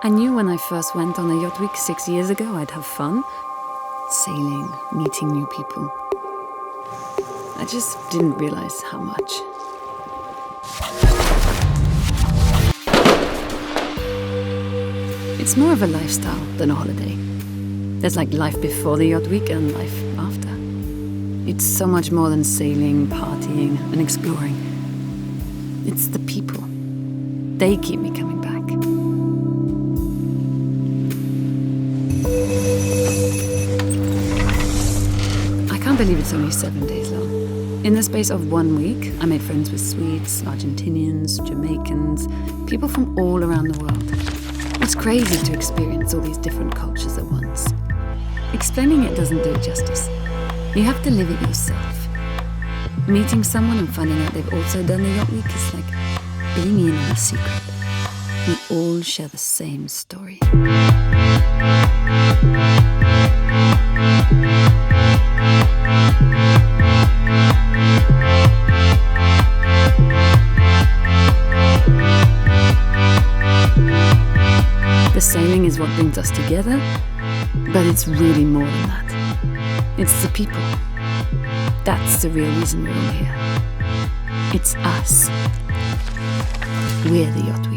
I knew when I first went on a yacht week 6 years ago I'd have fun. Sailing, meeting new people. I just didn't realize how much. It's more of a lifestyle than a holiday. There's like life before the yacht week and life after. It's so much more than sailing, partying, and exploring. It's the people. They keep me coming back. I can't believe it's only 7 days long. In the space of 1 week, I made friends with Swedes, Argentinians, Jamaicans, people from all around the world. It's crazy to experience all these different cultures at once. Explaining it doesn't do it justice. You have to live it yourself. Meeting someone and finding out they've also done the yacht week is like being in on a secret. We all share the same story. The sailing is what brings us together, but it's really more than that. It's the people. That's the real reason we're all here. It's us. We're the yacht week.